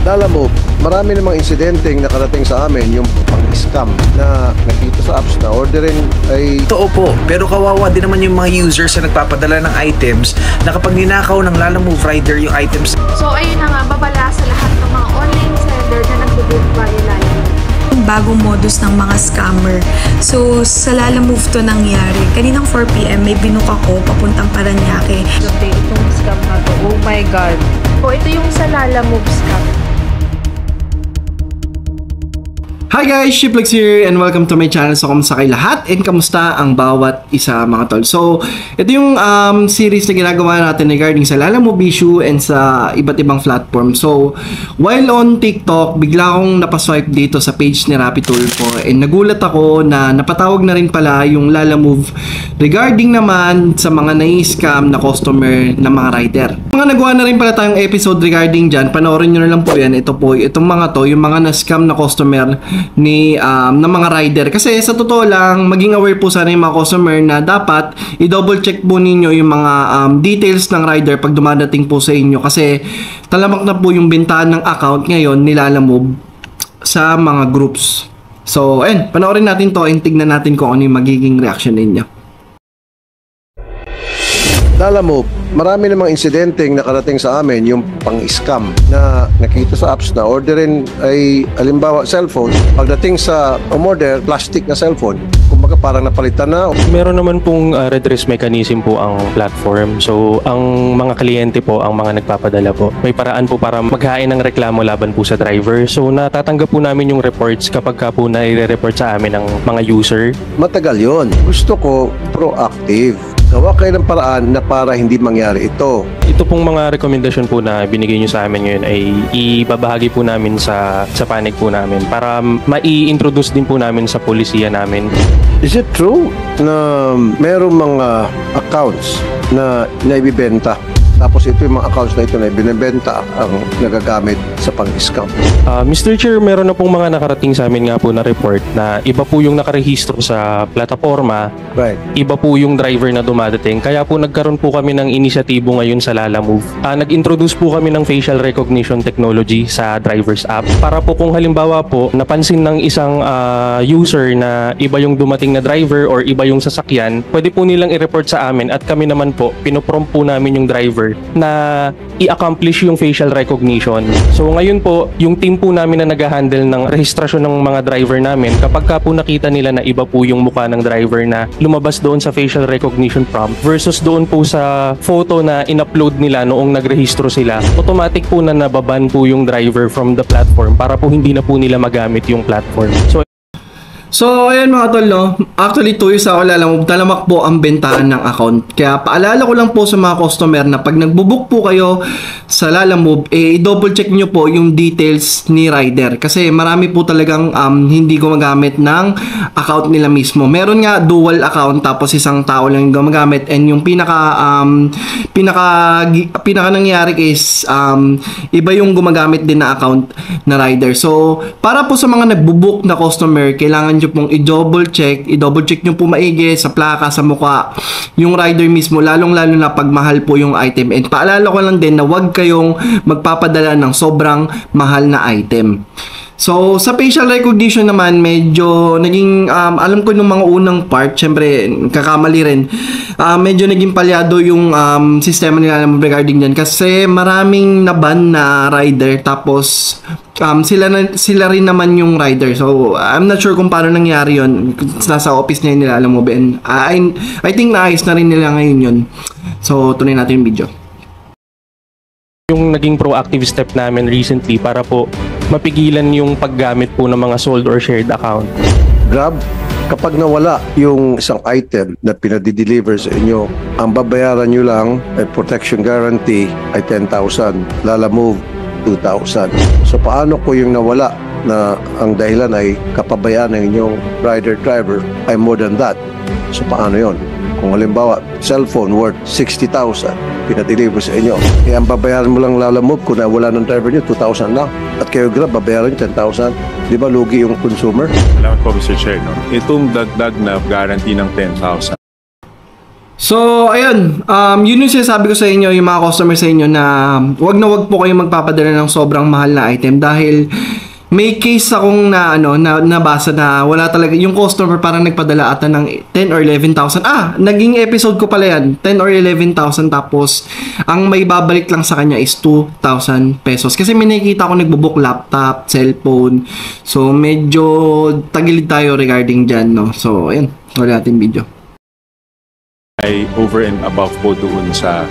Alam mo, marami namang insidenteng nakarating sa amin yung pang-scam na nakita sa apps na orderin ay... Totoo po, pero kawawa din naman yung mga users na nagpapadala ng items na kapag ninakaw ng Lalamove rider yung items. So ayun na nga, babala sa lahat ng mga online seller na nagbo-book via Lalamove. Bagong modus ng mga scammer. So, sa Lalamove to nangyari. Kaninang 4 PM, may binook ako papuntang Paranaque. Okay, itong scam na to. Oh my God. So ito yung sa Lalamove scam. Hi guys, Shiplex here and welcome to my channel. So, kamusta kayo lahat and kamusta ang bawat isa mga tol. So, ito yung series na ginagawa natin regarding sa Lalamove issue and sa iba't ibang platform. So, while on TikTok, bigla akong napaswipe dito sa page ni Rappi Tulfo and nagulat ako na napatawag na rin pala yung Lalamove regarding naman sa mga nai-scam na customer na mga rider. Mga nagawa na rin pala tayong episode regarding dyan. Panoorin nyo na lang po yan. Ito po, itong mga to, yung mga na-scam na customer ng mga rider. Kasi sa totoo lang, maging aware po sana yung mga customer na dapat i-double check po ninyo yung mga details ng rider pag dumadating po sa inyo. Kasi talamak na po yung bentahan ng account ngayon ni Lalamove sa mga groups. So, ayun, panoorin natin to and tignan natin kung ano yung magiging reaction ninyo. Alam mo, marami namang insidenteng nakarating sa amin yung pang-scam na nakita sa apps na orderin ay halimbawa cellphone. Pagdating sa umorder, plastic na cellphone. Kumbaga parang napalitan na. Meron naman pong redress mechanism po ang platform. So, ang mga kliyente po, ang mga nagpapadala po, may paraan po para maghain ng reklamo laban po sa driver. So, natatanggap po namin yung reports kapag ka po nai-report sa amin ng mga user. Matagal yon. Gusto ko proactive. Gawa kayo ng paraan na para hindi mangyari ito. Ito pong mga rekomendasyon po na binigay nyo sa amin ngayon ay ibabahagi po namin sa panig po namin para mai-introduce din po namin sa polisiya namin. Is it true na merong mga accounts na naibibenta? Tapos ito yung mga accounts na ito na binibenta ang nagagamit sa pang-scam. Mr. Chair, meron na pong mga nakarating sa amin nga po na report na iba po yung nakarehistro sa plataforma, Right. iba po yung driver na dumadating. Kaya po nagkaroon po kami ng inisyatibo ngayon sa Lalamove. Nag-introduce po kami ng facial recognition technology sa driver's app para po kung halimbawa po napansin ng isang user na iba yung dumating na driver or iba yung sasakyan, pwede po nilang i-report sa amin at kami naman po, pinoprompt po namin yung driver na i-accomplish yung facial recognition. So ngayon po, yung team po namin na nag-handle ng rehistrasyon ng mga driver namin, kapag ka po nakita nila na iba po yung mukha ng driver na lumabas doon sa facial recognition prompt versus doon po sa photo na in-upload nila noong nagrehistro sila, automatic po na nababan po yung driver from the platform para po hindi na po nila magamit yung platform. So, ayan mga tol, no? Actually, 2 years ako Lalamove, talamak po ang bentahan ng account. Kaya paalala ko lang po sa mga customer na pag nagbubook po kayo sa Lalamove, i-double check nyo po yung details ni rider. Kasi marami po talagang hindi gumagamit ng account nila mismo. Meron nga dual account tapos isang tao lang yung gumagamit. And yung pinaka nangyari is iba yung gumagamit din na account na rider. So, para po sa mga nagbubook na customer, kailangan nyo pong i-double check nyo po maigi sa plaka, sa mukha yung rider mismo, lalong-lalo na pag mahal po yung item. And paalala ko lang din na huwag kayong magpapadala ng sobrang mahal na item. So, sa facial recognition naman, medyo naging, alam ko nung mga unang part, syempre, kakamali rin, medyo naging palyado yung sistema nila regarding dyan. Kasi maraming naban na rider, tapos sila rin naman yung rider. So, I'm not sure kung paano nangyari yun. Nasa office na yun nila, alam mo ba? And, I think naayos na rin nila ngayon yun. So, tunay natin yung video. Yung naging proactive step namin recently para po mapigilan yung paggamit po ng mga sold or shared account. Grab, kapag nawala yung isang item na pinadi-deliver sa inyo, ang babayaran nyo lang ay protection guarantee ay 10,000. Lalamove, 2,000. So paano ko yung nawala na ang dahilan ay kapabayaan ng inyong rider-driver ay more than that? So paano yon? Kung halimbawa, cellphone worth 60,000, pinadeliver sa inyo. Eh, ang babayaran mo lang Lalamove kung wala ng driver nyo, 2,000 lang. At kayo Grab, babayaran nyo 10,000. Di ba lugi yung consumer? Salamat po, Mr. Chair. No? Itong dagdag na guarantee ng 10,000. So, ayun, yun yung sinasabi ko sa inyo, yung mga customer sa inyo na wag po kayong magpapadala ng sobrang mahal na item dahil may case akong nabasa na wala talaga, yung customer parang nagpadala ata ng 10 or 11,000. Naging episode ko pala yan, 10 or 11,000 tapos ang may babalik lang sa kanya is 2,000 pesos. Kasi may nakikita ako nagbo-book laptop, cellphone. So, medyo tagilid tayo regarding dyan, no? So, ayun, wala natin video. Ay over and above po doon sa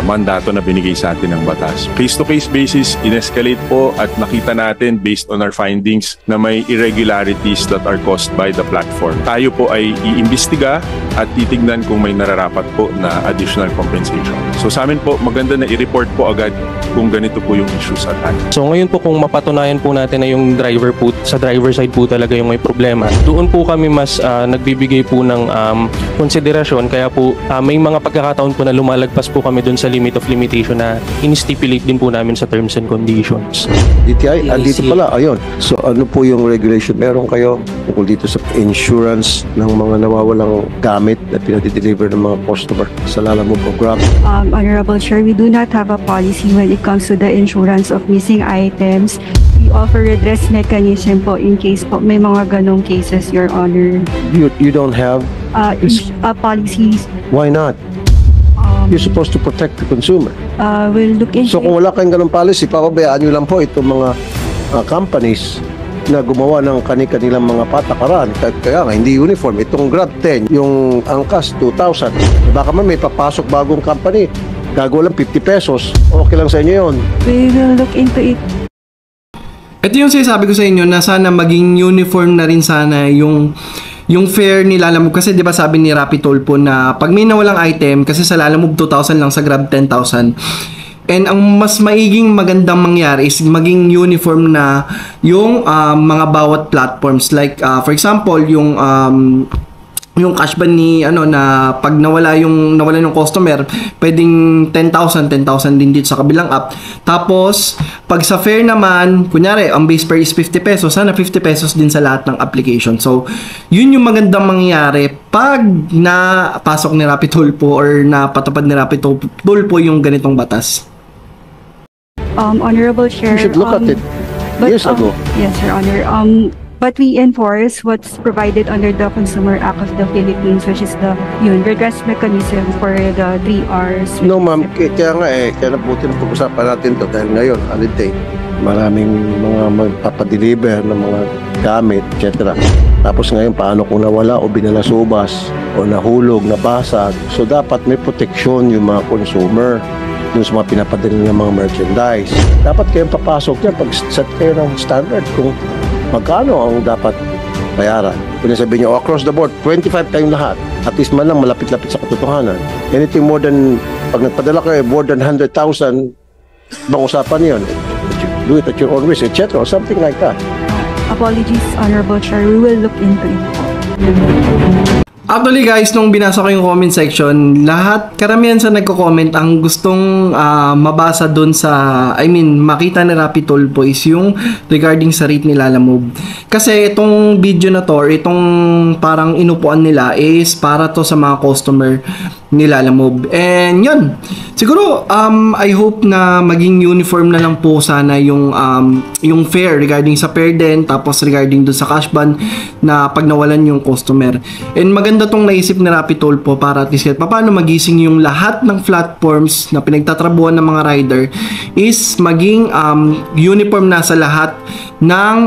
mandato na binigay sa atin ng batas. Case-to-case basis, in-escalate po at nakita natin based on our findings na may irregularities that are caused by the platform. Tayo po ay iimbestiga at titignan kung may nararapat po na additional compensation. So sa amin po, maganda na i-report po agad kung ganito po yung issues at hand. So ngayon po kung mapatunayan po natin na yung driver po, sa driver side po talaga yung may problema, doon po kami mas nagbibigay po ng konsiderasyon. Kaya po may mga pagkakataon po na lumalagpas po kami doon sa limit of limitation na in-stipulate din po namin sa terms and conditions. DTI, dito pala, ayun. So ano po yung regulation meron kayo tungkol dito sa insurance ng mga nawawalang gamit na pinadideliver ng mga customer sa Lalamove program? Honorable Chair, we do not have a policy when it comes to the insurance of missing items. We offer redress mechanism po in case po may mga ganong cases, Your Honor. You don't have? Policies. Why not? You're supposed to protect the consumer. We'll look into So kung wala kayong ganong policy, papabayaan nyo lang po itong mga companies na gumawa ng kanilang mga patakaran. Kaya nga, hindi uniform. Itong Grab 10, yung angkas, 2,000. Baka man may papasok bagong company, gagawa lang 50 pesos. Okay lang sa inyo yun. We will look into it. Ito yung sinasabi ko sa inyo na sana maging uniform na rin sana yung fare ni Lalamove. Kasi di ba sabi ni Rappi Tulpo na pag may nawalang item, kasi sa Lalamove 2,000 lang, sa Grab 10,000. And ang mas maiging magandang mangyari is maging uniform na yung mga bawat platforms. Like for example, yung cash ban ni na pag nawala yung customer, pwedeng 10,000 din dito sa kabilang app. Tapos pag sa fare naman, kunyari ang base fare is 50 pesos, sana 50 pesos din sa lahat ng application. So yun yung magandang mangyari pag napasok ni Rappi Tulpo or napatupad ni Rappi Tulpo yung ganitong batas. Honorable Chair, You should look at it years ago. Yes, Your Honor. But we enforce what's provided under the Consumer Act of the Philippines, which is the redress mechanism for the 3 Rs. No ma'am, kaya nga kaya nabuti na pag-usapan natin to dahil ngayon, holiday, maraming mga magpapadeliver ng mga gamit, etc. Tapos ngayon, paano kung nawala o binalasubas o nahulog, nabasag? So dapat may proteksyon yung mga consumer dun sa mga pinapadala ng mga merchandise. Dapat kayong papasok dyan pag set kayo ng standard kung magkano ang dapat bayaran. Kung sabihin nyo, across the board, 25 kayong lahat. At least man lang malapit-lapit sa katotohanan. Anything more than, pag nagpadala kayo, more than 100,000, bang usapan yun? Do it at your own risk, etc. Or something like that. Apologies, Honorable Chair. We will look into it. Actually guys, nung binasa ko yung comment section, karamihan sa nagko-comment ang gustong mabasa dun sa, makita ni Rappi Tulpo is yung regarding sa rate ni Lalamove. Kasi itong video na to, or itong parang inupuan nila is para to sa mga customer ni Lalamove. And yun, siguro I hope na maging uniform na lang po sana yung fare regarding sa fare din, tapos regarding dun sa cash ban na pag nawalan yung customer. And maganda tong naisip ni Rappi Tulpo para at least paano magising yung lahat ng platforms na pinagtatrabuhan ng mga rider is maging uniform na sa lahat ng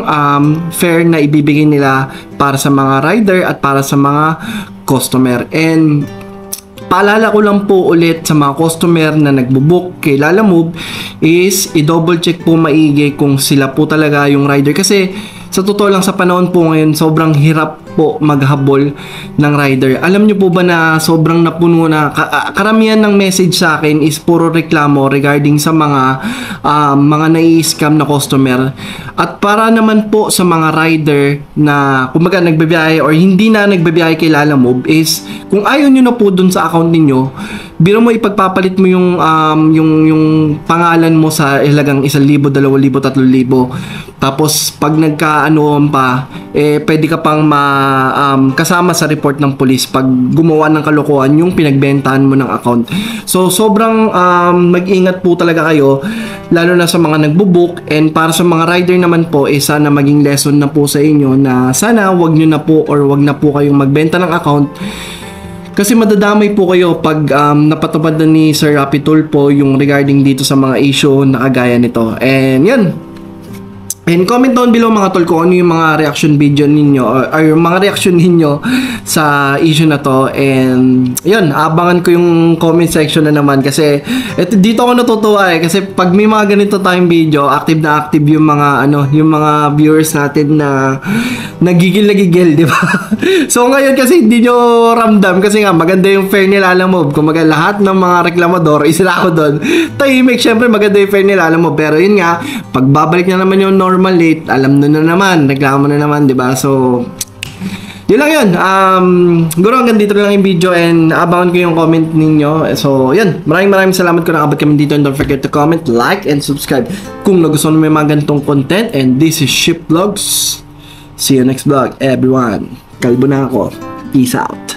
fare na ibibigay nila para sa mga rider at para sa mga customer. And paalala ko lang po ulit sa mga customer na nagbo-book kay Lalamove is i-double check po maigi kung sila po talaga yung rider. Kasi sa totoo lang sa panahon po ngayon, sobrang hirap po maghabol ng rider. Alam nyo po ba na sobrang napuno na karamihan ng message sa akin is puro reklamo regarding sa mga nai-scam na customer. At para naman po sa mga rider na kumbaga nagbabiyahe or hindi na nagbabiyahe kay Lalamove is kung ayaw nyo na po dun sa account ninyo, biro mo ipagpapalit mo yung pangalan mo sa halagang 1,000, 2,000, 3,000. Tapos pag nagkaanoon pa, pwede ka pang kasama sa report ng police pag gumawa ng kalokohan yung pinagbentahan mo ng account. So sobrang mag-ingat po talaga kayo, lalo na sa mga nagbo-book, and para sa mga rider naman po, sana maging lesson na po sa inyo na sana wag nyo na po or wag na po kayong magbenta ng account. Kasi madadamay po kayo pag napatupad na ni Sir Rapi Tulfo yung regarding dito sa mga issue na kagaya nito. And yan. And comment down below mga tol kung ano yung mga reaction video ninyo or yung mga reaction ninyo sa issue na to. And yun, abangan ko yung comment section na naman kasi dito ako natutuwa kasi pag may mga ganito tayong video, active na active yung mga yung mga viewers natin na nagigil, di ba? So ngayon kasi hindi nyo ramdam kasi nga maganda yung fair nila Lalamove. Kung lahat ng mga reklamador, isila ako doon. Tahimik, syempre maganda yung fair nila Lalamove. Pero yun nga, pagbabalik na naman yung normal late, alam na naman, reklamo na naman, di ba? So, yun lang yun. Siguro hanggang dito lang yung video and abangan ko yung comment ninyo. So, yun. Maraming salamat kung nakabot kami dito and don't forget to comment, like, and subscribe kung nagustuhan mo yung mga ganitong content. And this is Ship Vlogs. See you next vlog, everyone. Kalbo na ako. Peace out.